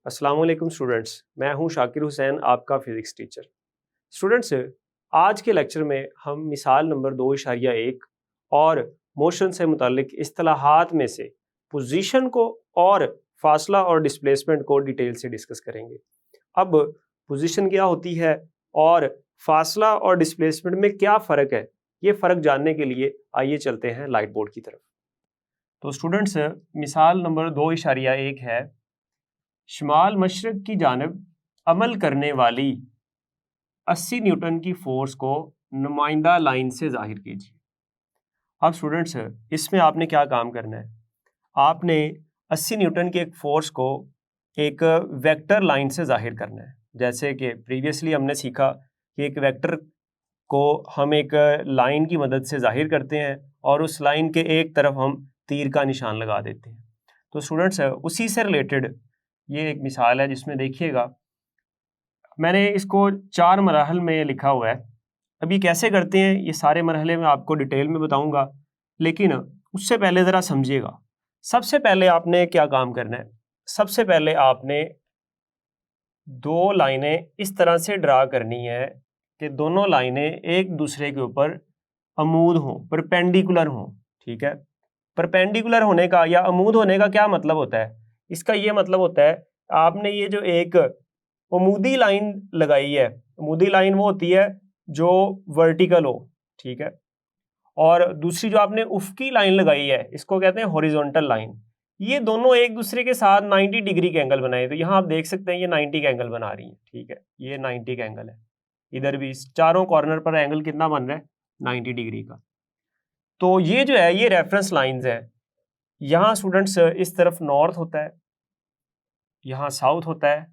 अस्सलाम वालेकुम स्टूडेंट्स, मैं हूं शाकिर हुसैन, आपका फिज़िक्स टीचर। स्टूडेंट्स, आज के लेक्चर में हम मिसाल नंबर 2.1 और मोशन से मुतालिक इस्तिलाहात में से पोजीशन को और फासला और डिस्प्लेसमेंट को डिटेल से डिस्कस करेंगे। अब पोजीशन क्या होती है और फासला और डिस्प्लेसमेंट में क्या फ़र्क है, ये फ़र्क जानने के लिए आइए चलते हैं लाइट बोर्ड की तरफ। तो स्टूडेंट्स, मिसाल नंबर 2.1 है, शुमाल मशरक की जानिब अमल करने वाली 80 न्यूटन की फोर्स को नुमाइंदा लाइन से जाहिर कीजिए। अब स्टूडेंट्स, इसमें आपने क्या काम करना है, आपने 80 न्यूटन की एक फोर्स को एक वेक्टर लाइन से जाहिर करना है। जैसे कि प्रीवियसली हमने सीखा कि एक वेक्टर को हम एक लाइन की मदद से जाहिर करते हैं और उस लाइन के एक तरफ हम तीर का निशान लगा देते हैं। तो स्टूडेंट्स, उसी से रिलेटेड ये एक मिसाल है जिसमें देखिएगा मैंने इसको 4 मराहल में लिखा हुआ है। अभी कैसे करते हैं ये सारे मरहले मैं आपको डिटेल में बताऊंगा, लेकिन उससे पहले ज़रा समझिएगा। सबसे पहले आपने क्या काम करना है, सबसे पहले आपने दो लाइनें इस तरह से ड्रा करनी है कि दोनों लाइनें एक दूसरे के ऊपर अमूद हों, परपेंडिकुलर हों। ठीक है, परपेंडिकुलर होने का या अमूद होने का क्या मतलब होता है? इसका ये मतलब होता है आपने ये जो एक अमूदी लाइन लगाई है, अमूदी लाइन वो होती है जो वर्टिकल हो, ठीक है, और दूसरी जो आपने उफ़की लाइन लगाई है इसको कहते हैं हॉरिजॉन्टल लाइन। ये दोनों एक दूसरे के साथ 90 डिग्री के एंगल बनाए, तो यहाँ आप देख सकते हैं ये 90 का एंगल बना रही है। ठीक है, ये 90 का एंगल है, इधर भी चारों कॉर्नर पर एंगल कितना बन रहा है, 90 डिग्री का। तो ये जो है ये रेफरेंस लाइंस है। यहाँ स्टूडेंट्स इस तरफ नॉर्थ होता है, यहाँ साउथ होता है,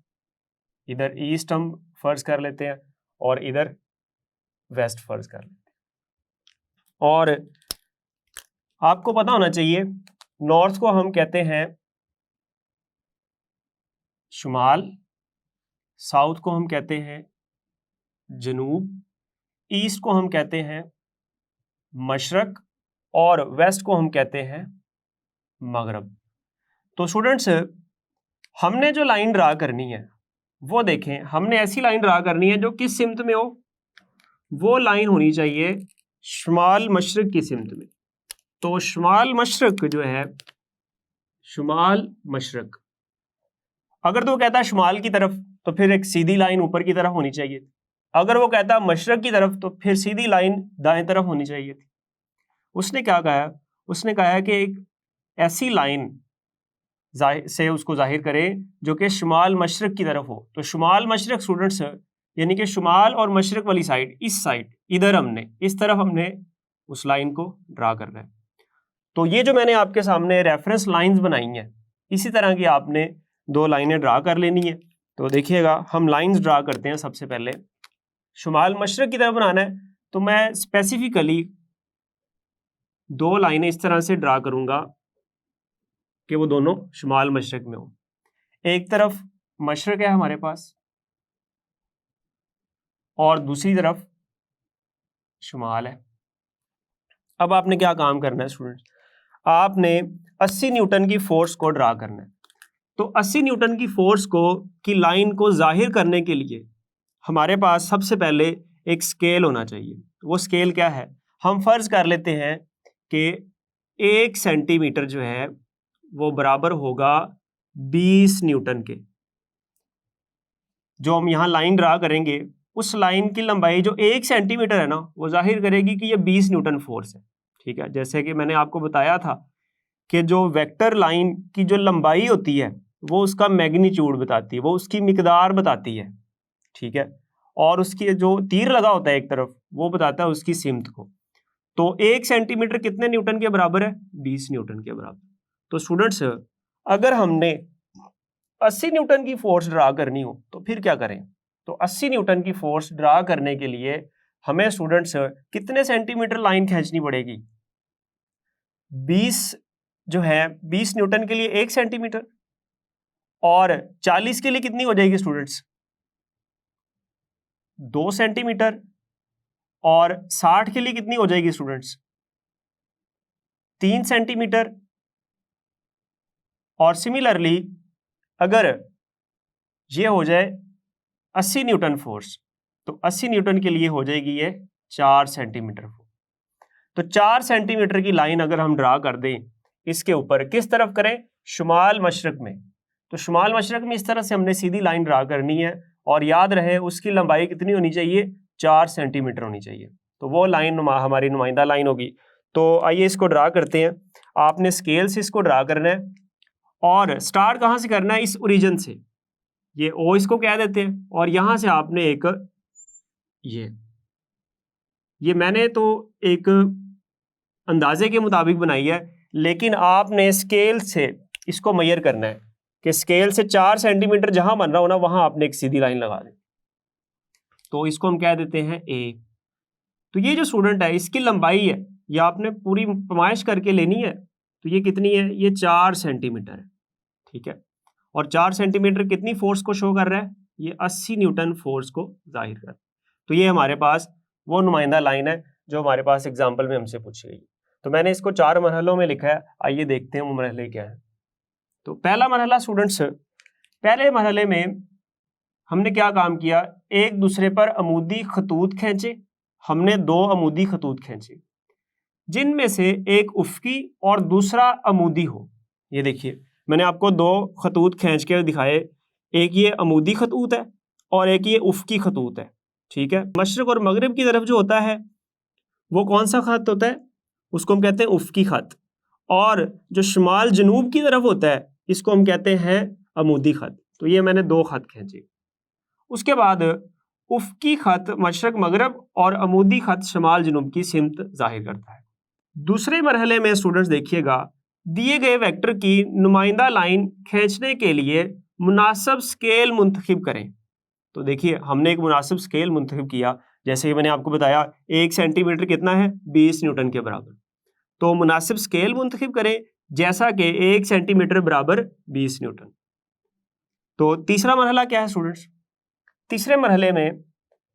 इधर ईस्ट हम फर्ज कर लेते हैं और इधर वेस्ट फर्ज कर लेते हैं। और आपको पता होना चाहिए नॉर्थ को हम कहते हैं शुमाल, साउथ को हम कहते हैं जनूब, ईस्ट को हम कहते हैं मशरक और वेस्ट को हम कहते हैं मगरब। तो स्टूडेंट्स, हमने जो लाइन ड्रा करनी है वो देखें, हमने ऐसी लाइन ड्रा करनी है जो किस सिमत में हो, वो लाइन होनी चाहिए शुमाल मशरक की सिमत में। तो शुमाल मशरक जो है, शुमाल मशरक, अगर तो वो कहता है शुमाल की तरफ तो फिर एक सीधी लाइन ऊपर की तरफ होनी चाहिए थी। अगर वो कहता है मशरक की तरफ तो फिर सीधी लाइन दाएं तरफ होनी चाहिए थी। उसने क्या कहा, उसने कहा है कि एक ऐसी लाइन से उसको जाहिर करें जो कि शुमाल मशरक की तरफ हो। तो शुमाल मशरक स्टूडेंट्स यानी कि शुमाल और मशरक वाली साइड, इस साइड इधर हमने इस तरफ हमने उस लाइन को ड्रा करना है। तो ये जो मैंने आपके सामने रेफरेंस लाइंस बनाई हैं, इसी तरह की आपने दो लाइनें ड्रा कर लेनी है। तो देखिएगा हम लाइंस ड्रा करते हैं। सबसे पहले शुमाल मशरक की तरफ बनाना है तो मैं स्पेसिफिकली दो लाइनें इस तरह से ड्रा करूंगा कि वो दोनों शुमाल मशरक में हो। एक तरफ मशरक है हमारे पास और दूसरी तरफ शुमाल है। अब आपने क्या काम करना है स्टूडेंट्स, आपने 80 न्यूटन की फोर्स को ड्रा करना है। तो 80 न्यूटन की फोर्स को की लाइन को जाहिर करने के लिए हमारे पास सबसे पहले एक स्केल होना चाहिए। वो स्केल क्या है, हम फर्ज कर लेते हैं कि 1 सेंटीमीटर जो है वो बराबर होगा 20 न्यूटन के। जो हम यहाँ लाइन ड्रा करेंगे उस लाइन की लंबाई जो 1 सेंटीमीटर है ना, वो जाहिर करेगी कि ये 20 न्यूटन फोर्स है। ठीक है, जैसे कि मैंने आपको बताया था कि जो वेक्टर लाइन की जो लंबाई होती है वो उसका मैग्नीट्यूड बताती है, वो उसकी मिकदार बताती है। ठीक है, और उसकी जो तीर लगा होता है एक तरफ वो बताता है उसकी सिमत को। तो 1 सेंटीमीटर कितने न्यूटन के बराबर है, 20 न्यूटन के बराबर। तो स्टूडेंट्स, अगर हमने 80 न्यूटन की फोर्स ड्रा करनी हो तो फिर क्या करें, तो 80 न्यूटन की फोर्स ड्रा करने के लिए हमें स्टूडेंट्स कितने सेंटीमीटर लाइन खींचनी पड़ेगी, 20 जो है 20 न्यूटन के लिए 1 सेंटीमीटर, और 40 के लिए कितनी हो जाएगी स्टूडेंट्स, 2 सेंटीमीटर, और 60 के लिए कितनी हो जाएगी स्टूडेंट्स, 3 सेंटीमीटर। और सिमिलरली अगर ये हो जाए 80 न्यूटन फोर्स, तो 80 न्यूटन के लिए हो जाएगी ये 4 सेंटीमीटर। तो 4 सेंटीमीटर की लाइन अगर हम ड्रा कर दें इसके ऊपर, किस तरफ करें, शुमाल मशरक में, तो शुमाल मशरक में इस तरह से हमने सीधी लाइन ड्रा करनी है और याद रहे उसकी लंबाई कितनी होनी चाहिए, 4 सेंटीमीटर होनी चाहिए। तो वो लाइन हमारी नुमाइंदा लाइन होगी। तो आइए इसको ड्रा करते हैं। आपने स्केल से इसको ड्रा करना है और स्टार्ट कहाँ से करना है, इस ओरिजिन से, ये ओ इसको कह देते हैं, और यहां से आपने एक ये मैंने तो एक अंदाजे के मुताबिक बनाई है, लेकिन आपने स्केल से इसको मेजर करना है कि स्केल से 4 सेंटीमीटर जहां बन रहा हो ना, वहां आपने एक सीधी लाइन लगा दी। तो इसको हम कह देते हैं ए। तो ये जो स्टूडेंट है इसकी लंबाई है, ये आपने पूरी पैमाइश करके लेनी है। तो ये कितनी है, ये 4 सेंटीमीटर है, ठीक है। और 4 सेंटीमीटर कितनी फोर्स को शो कर रहा है, ये 80 न्यूटन फोर्स को जाहिर कर रहा है। तो ये हमारे पास वो नुमाइंदा लाइन है जो हमारे पास एग्जाम्पल में हमसे पूछी गई। तो मैंने इसको 4 मरहलों में लिखा है, आइए देखते हैं वो मरहले क्या है। तो पहला मरहला स्टूडेंट्स, पहले मरहले में हमने क्या काम किया, एक दूसरे पर अमूदी खतूत खींचे। हमने 2 अमूदी खतूत खींचे जिनमें से एक उफ़की और दूसरा अमूदी हो। ये देखिए मैंने आपको 2 खतूत खींच के दिखाए, एक ये अमूदी खतूत है और एक ये उफ़की खतूत है, ठीक है। मशरक़ और मगरिब की तरफ जो होता है वो कौन सा खत होता है, उसको हम कहते हैं उफ़की खत, और जो शुमाल जनूब की तरफ होता है इसको हम कहते हैं अमूदी खत। तो ये मैंने 2 खत खींचे। उसके बाद उफ़की खत मशरक़ मगरब और अमूदी खत शुमाल जनूब की सिमत जाहिर करता है। दूसरे मरहले में स्टूडेंट्स देखिएगा, दिए गए वेक्टर की नुमाइंदा लाइन खींचने के लिए मुनासिब स्केल मुंतखब करें। तो देखिए हमने एक मुनासिब स्केल मुंतखब किया, जैसे कि मैंने आपको बताया 1 सेंटीमीटर कितना है, 20 न्यूटन के बराबर। तो मुनासिब स्केल मुंतखब करें जैसा कि 1 सेंटीमीटर बराबर 20 न्यूटन। तो तीसरा मरहला क्या है स्टूडेंट्स, तीसरे मरहले में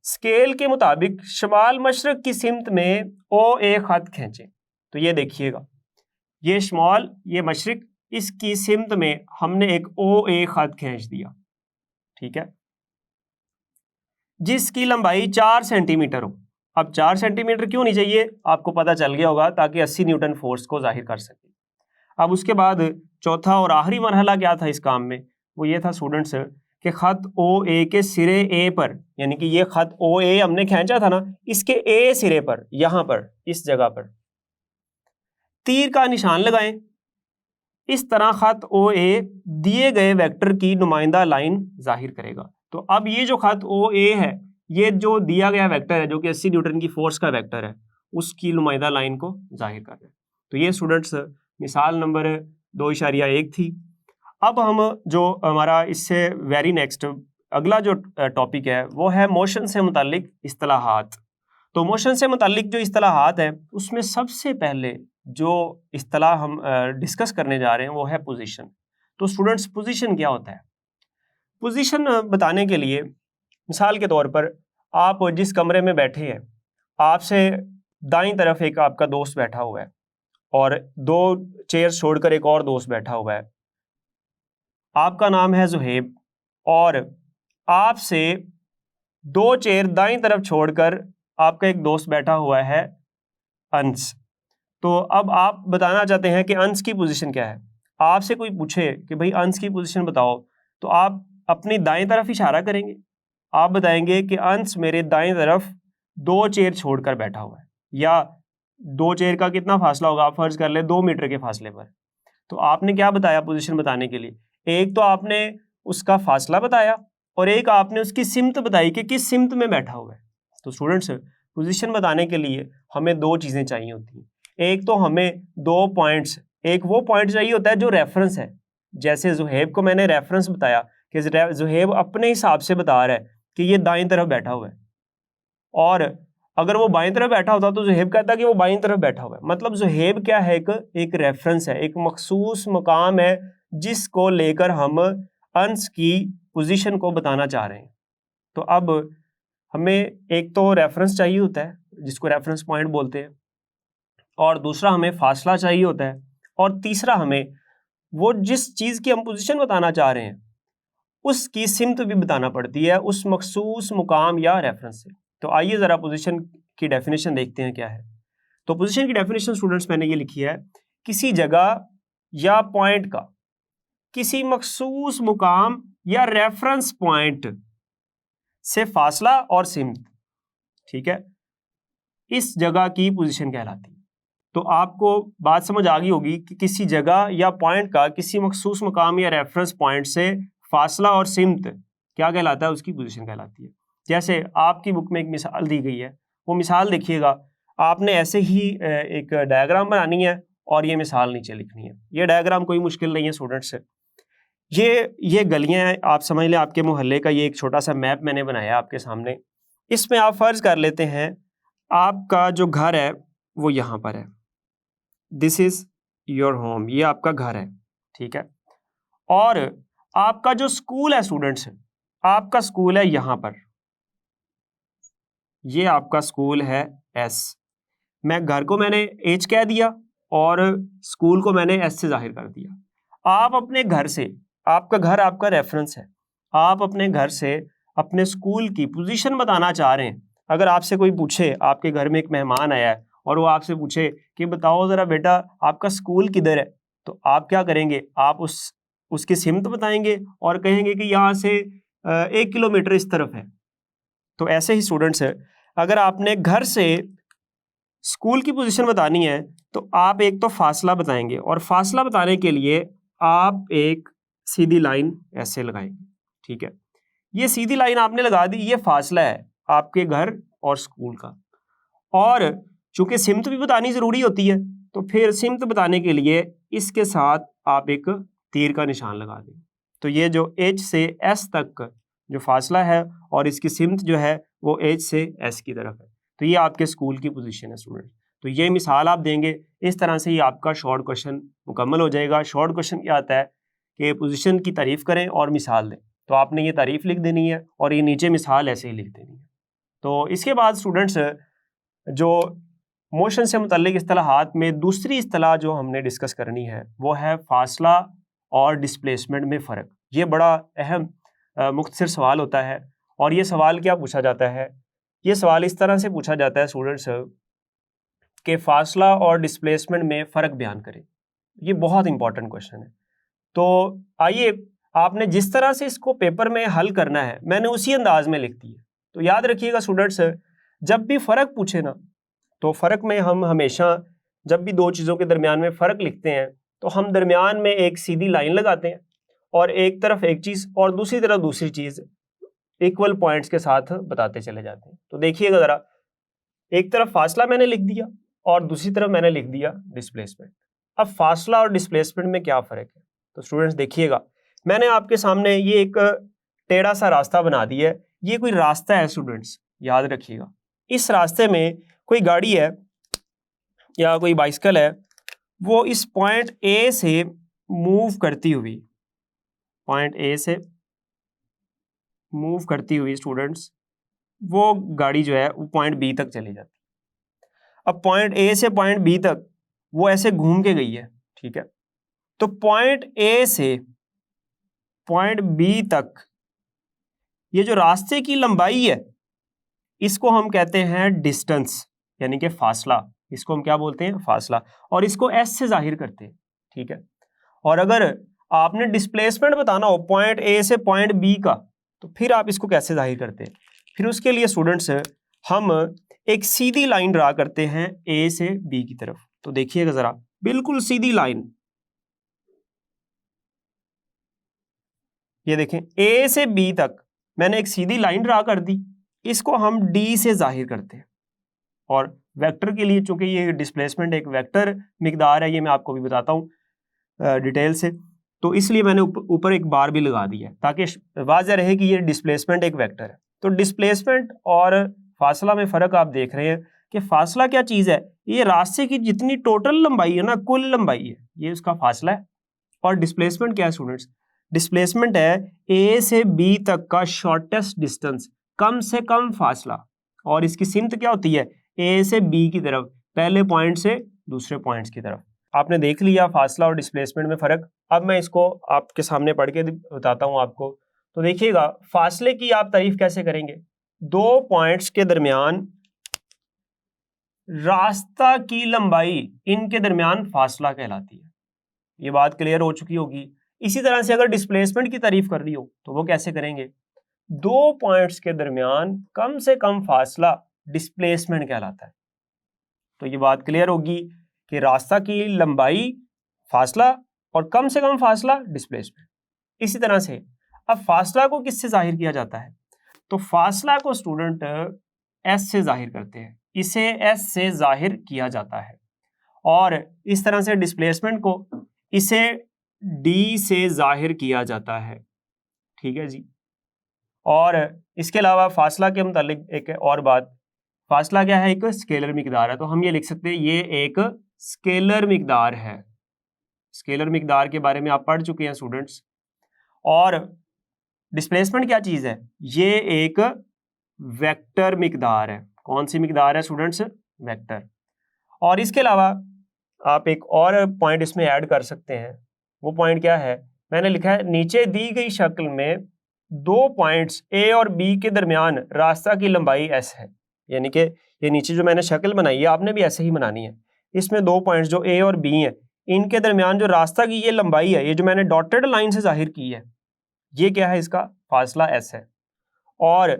स्केल के मुताबिक शुमाल मशरक़ की सिमत में ओ ए खत खींचें। तो ये देखिएगा, ये शुमाल, ये मशरक़, इसकी सिमत में हमने एक ओ ए खत खींच दिया, ठीक है, जिसकी लंबाई 4 सेंटीमीटर हो। अब 4 सेंटीमीटर क्यों नहीं चाहिए, आपको पता चल गया होगा, ताकि 80 न्यूटन फोर्स को जाहिर कर सके। अब उसके बाद चौथा और आखिरी मरहला क्या था इस काम में, वो ये था स्टूडेंट्स कि खत ओ ए के सिरे ए पर, यानी कि ये खत ओ ए हमने खींचा था ना, इसके ए सिरे पर, यहां पर इस जगह पर तीर का निशान लगाएं। इस तरह खत ओ ए दिए गए वेक्टर की नुमाइंदा लाइन जाहिर करेगा। तो अब ये जो खत ओ ए है, ये जो दिया गया वेक्टर है जो कि 80 न्यूटन की फोर्स का वेक्टर है, उसकी नुमाइंदा लाइन को जाहिर कर रहे हैं। तो ये स्टूडेंट्स मिसाल नंबर 2.1 थी। अब हम जो हमारा इससे वेरी नेक्स्ट अगला जो टॉपिक है वो है मोशन से मुतालिक इस्तिलाहात। तो मोशन से मुतालिक जो इस्तिलाहात है उसमें सबसे पहले जो इस्तिलाह हम डिस्कस करने जा रहे हैं वो है पोजीशन। तो स्टूडेंट्स पोजीशन क्या होता है, पोजीशन बताने के लिए मिसाल के तौर पर आप जिस कमरे में बैठे हैं, आपसे दाईं तरफ एक आपका दोस्त बैठा हुआ है और 2 चेयर छोड़कर एक और दोस्त बैठा हुआ है। आपका नाम है जुहेब और आपसे 2 चेयर दाईं तरफ छोड़कर आपका एक दोस्त बैठा हुआ है अंस। तो अब आप बताना चाहते हैं कि अंस की पोजीशन क्या है। आपसे कोई पूछे कि भाई अंस की पोजीशन बताओ, तो आप अपनी दाईं तरफ इशारा करेंगे, आप बताएंगे कि अंस मेरे दाईं तरफ 2 चेयर छोड़कर बैठा हुआ है, या 2 चेयर का कितना फासला होगा, आप फर्ज कर ले 2 मीटर के फासले पर। तो आपने क्या बताया पोजीशन बताने के लिए, एक तो आपने उसका फासला बताया और एक आपने उसकी सिमत बताई कि किस सिमत में बैठा हुआ है। तो स्टूडेंट्स पोजीशन बताने के लिए हमें 2 चीज़ें चाहिए होती हैं। एक तो हमें 2 पॉइंट्स, एक वो पॉइंट चाहिए होता है जो रेफरेंस है। जैसे जुहेब को मैंने रेफरेंस बताया कि जुहेब अपने हिसाब से बता रहा है कि ये दाईं तरफ बैठा हुआ है, और अगर वो बाईं तरफ बैठा होता तो जुहेब कहता कि वो बाईं तरफ बैठा हुआ है। मतलब जुहेब क्या है, एक रेफरेंस है, एक मखसूस मकाम है जिसको लेकर हम अंस की पोजीशन को बताना चाह रहे हैं। तो अब हमें एक तो रेफरेंस चाहिए होता है जिसको रेफरेंस पॉइंट बोलते हैं, और दूसरा हमें फासला चाहिए होता है, और तीसरा हमें वो जिस चीज़ की हम पोजीशन बताना चाह रहे हैं उसकी सिमत भी बताना पड़ती है उस मखसूस मुकाम या रेफरेंस से। तो आइए ज़रा पोजीशन की डेफिनेशन देखते हैं क्या है। तो पोजीशन की डेफिनेशन स्टूडेंट्स मैंने ये लिखी है, किसी जगह या पॉइंट का किसी मखसूस मुकाम या रेफरेंस पॉइंट से फासला और सिमत, ठीक है, इस जगह की पोजीशन कहलाती है। तो आपको बात समझ आ गई होगी कि किसी जगह या पॉइंट का किसी मखसूस मुकाम या रेफरेंस पॉइंट से फासला और सिमत क्या कहलाता है, उसकी पोजीशन कहलाती है। जैसे आपकी बुक में एक मिसाल दी गई है, वो मिसाल देखिएगा, आपने ऐसे ही एक डायग्राम बनानी है और ये मिसाल नीचे लिखनी है। ये डायग्राम कोई मुश्किल नहीं है स्टूडेंट्स। ये गलियां हैं, आप समझ लें आपके मोहल्ले का ये एक छोटा सा मैप मैंने बनाया आपके सामने। इसमें आप फर्ज कर लेते हैं आपका जो घर है वो यहाँ पर है, दिस इज योर होम, ये आपका घर है, ठीक है। और आपका जो स्कूल है स्टूडेंट्स, आपका स्कूल है यहाँ पर, ये आपका स्कूल है एस। मैं घर को मैंने एच कह दिया और स्कूल को मैंने एस से जाहिर कर दिया। आप अपने घर से, आपका घर आपका रेफरेंस है, आप अपने घर से अपने स्कूल की पोजीशन बताना चाह रहे हैं। अगर आपसे कोई पूछे, आपके घर में एक मेहमान आया है और वो आपसे पूछे कि बताओ ज़रा बेटा आपका स्कूल किधर है, तो आप क्या करेंगे, आप उसकी सिमत बताएंगे और कहेंगे कि यहाँ से 1 किलोमीटर इस तरफ है। तो ऐसे ही स्टूडेंट्स है, अगर आपने घर से स्कूल की पोजीशन बतानी है तो आप एक तो फासला बताएंगे और फासला बताने के लिए आप एक सीधी लाइन ऐसे लगाएंगे, ठीक है। ये सीधी लाइन आपने लगा दी, ये फासला है आपके घर और स्कूल का। और चूंकि सिमत भी बतानी जरूरी होती है तो फिर सिमत बताने के लिए इसके साथ आप एक तीर का निशान लगा दें। तो ये जो एच से एस तक जो फासला है और इसकी सिमत जो है वो एच से एस की तरफ है। तो ये आपके स्कूल की पोजीशन है स्टूडेंट। तो ये मिसाल आप देंगे, इस तरह से ही आपका शॉर्ट क्वेश्चन मुकम्मल हो जाएगा। शॉर्ट क्वेश्चन क्या आता है कि पोजीशन की तारीफ करें और मिसाल दें, तो आपने ये तारीफ लिख देनी है और ये नीचे मिसाल ऐसे ही लिख देनी है। तो इसके बाद स्टूडेंट्स जो मोशन से मुतल्लिक इस्तिलाहात में दूसरी इस्तिलाह जो हमने डिस्कस करनी है वो है फासला और डिस्प्लेसमेंट में फ़र्क। ये बड़ा अहम मुख्तसर सवाल होता है। और ये सवाल क्या पूछा जाता है, ये सवाल इस तरह से पूछा जाता है स्टूडेंट्स कि फासला और डिस्प्लेसमेंट में फ़र्क बयान करें। ये बहुत इंपॉर्टेंट क्वेश्चन है। तो आइए, आपने जिस तरह से इसको पेपर में हल करना है मैंने उसी अंदाज में लिख दी है। तो याद रखिएगा स्टूडेंट्स, जब भी फ़र्क पूछे ना तो फ़र्क में हम हमेशा जब भी दो चीज़ों के दरमियान में फ़र्क लिखते हैं तो हम दरमियान में एक सीधी लाइन लगाते हैं और एक तरफ एक चीज़ और दूसरी तरफ दूसरी चीज़ इक्वल पॉइंट्स के साथ बताते चले जाते हैं। तो देखिएगा ज़रा, एक तरफ फासला मैंने लिख दिया और दूसरी तरफ मैंने लिख दिया डिस्प्लेसमेंट। अब फासला और डिस्प्लेसमेंट में क्या फ़र्क है, तो स्टूडेंट्स देखिएगा, मैंने आपके सामने ये एक टेढ़ा सा रास्ता बना दिया है। ये कोई रास्ता है स्टूडेंट्स, याद रखिएगा। इस रास्ते में कोई गाड़ी है या कोई बाइसिकल है, वो इस पॉइंट ए से मूव करती हुई, पॉइंट ए से मूव करती हुई स्टूडेंट्स वो गाड़ी जो है वो पॉइंट बी तक चली जाती है। अब पॉइंट ए से पॉइंट बी तक वो ऐसे घूम के गई है, ठीक है। तो पॉइंट ए से पॉइंट बी तक ये जो रास्ते की लंबाई है इसको हम कहते हैं डिस्टेंस, यानी कि फासला। इसको हम क्या बोलते हैं, फासला। और इसको एस से जाहिर करते हैं, ठीक है। और अगर आपने डिस्प्लेसमेंट बताना हो पॉइंट ए से पॉइंट बी का, तो फिर आप इसको कैसे जाहिर करते हैं, फिर उसके लिए स्टूडेंट्स हम एक सीधी लाइन ड्रा करते हैं ए से बी की तरफ। तो देखिएगा जरा, बिल्कुल सीधी लाइन, ये देखें ए से बी तक मैंने एक सीधी लाइन ड्रा कर दी, इसको हम डी से जाहिर करते हैं। और वेक्टर के लिए, चूंकि ये डिस्प्लेसमेंट एक वेक्टर मिकदार है, ये मैं आपको भी बताता हूँ डिटेल से, तो इसलिए मैंने ऊपर एक बार भी लगा दी है ताकि वाज़ह रहे कि ये डिस्प्लेसमेंट एक वेक्टर है। तो डिस्प्लेसमेंट और फासला में फ़र्क आप देख रहे हैं कि फासला क्या चीज़ है, ये रास्ते की जितनी टोटल लंबाई है ना, कुल लंबाई है, ये उसका फासला है। और डिस्प्लेसमेंट क्या है स्टूडेंट्स, डिस्प्लेसमेंट है ए से बी तक का शॉर्टेस्ट डिस्टेंस, कम से कम फासला। और इसकी सिमत क्या होती है, ए से बी की तरफ, पहले पॉइंट से दूसरे पॉइंट्स की तरफ। आपने देख लिया फासला और डिस्प्लेसमेंट में फ़र्क। अब मैं इसको आपके सामने पढ़ के बताता हूँ आपको। तो देखिएगा फासले की आप तारीफ कैसे करेंगे, दो पॉइंट्स के दरमियान रास्ता की लंबाई इनके दरमियान फासला कहलाती है। ये बात क्लियर हो चुकी होगी। इसी तरह से अगर डिस्प्लेसमेंट की तारीफ कर रही हो तो वो कैसे करेंगे, दो पॉइंट्स के दरमियान कम से कम फासला डिस्प्लेसमेंट कहलाता है। तो ये बात क्लियर होगी कि रास्ता की लंबाई फासला और कम से कम फासला डिस्प्लेसमेंट। इसी तरह से अब फासला को किससे जाहिर किया जाता है, तो फासला को स्टूडेंट एस से जाहिर करते हैं, इसे एस से जाहिर किया जाता है। और इस तरह से डिस्प्लेसमेंट को इसे डी से जाहिर किया जाता है। ठीक है जी। और इसके अलावा फासला के मुतालिक एक और बात, फासला क्या है, एक स्केलर मिकदार है। तो हम ये लिख सकते हैं ये एक स्केलर मिकदार है। स्केलर मिकदार के बारे में आप पढ़ चुके हैं स्टूडेंट्स। और डिस्प्लेसमेंट क्या चीज़ है, ये एक वेक्टर मिकदार है। कौन सी मिकदार है स्टूडेंट्स, वेक्टर। और इसके अलावा आप एक और पॉइंट इसमें ऐड कर सकते हैं। वो पॉइंट क्या है, मैंने लिखा है नीचे दी गई शक्ल में दो पॉइंट्स ए और बी के दरमियान रास्ता की लंबाई एस है। यानी कि ये नीचे जो मैंने शक्ल बनाई है आपने भी ऐसे ही बनानी है। इसमें दो पॉइंट्स जो ए और बी हैं, इनके दरमियान जो रास्ता की ये लंबाई है, ये जो मैंने डॉटेड लाइन से जाहिर की है, ये क्या है, इसका फासला एस है। और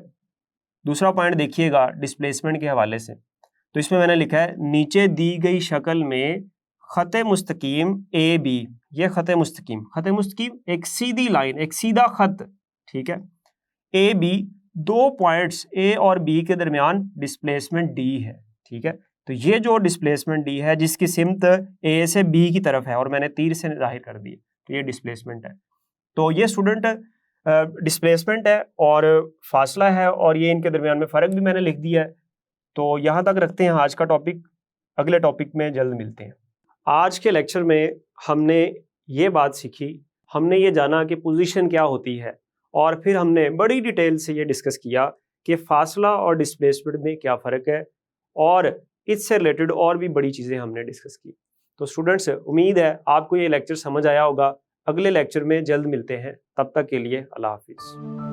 दूसरा पॉइंट देखिएगा डिस्प्लेसमेंट के हवाले से, तो इसमें मैंने लिखा है नीचे दी गई शक्ल में खत मुस्तकीम ए बी, ये खत मुस्तकीम एक सीधी लाइन, एक सीधा खत, ठीक है, ए बी, दो पॉइंट्स ए और बी के दरमियान डिस्प्लेसमेंट डी है। ठीक है, तो ये जो डिस्प्लेसमेंट डी है जिसकी सिमत ए से बी की तरफ है और मैंने तीर से जाहिर कर दी, तो ये डिस्प्लेसमेंट है। तो ये स्टूडेंट डिस्प्लेसमेंट है और फासला है, और ये इनके दरमियान में फ़र्क भी मैंने लिख दिया है। तो यहाँ तक रखते हैं आज का टॉपिक, अगले टॉपिक में जल्द मिलते हैं। आज के लेक्चर में हमने ये बात सीखी, हमने ये जाना कि पोजीशन क्या होती है, और फिर हमने बड़ी डिटेल से ये डिस्कस किया कि फासला और डिस्प्लेसमेंट में क्या फ़र्क है, और इससे रिलेटेड और भी बड़ी चीज़ें हमने डिस्कस की। तो स्टूडेंट्स, उम्मीद है आपको ये लेक्चर समझ आया होगा। अगले लेक्चर में जल्द मिलते हैं, तब तक के लिए अल्लाह हाफिज़।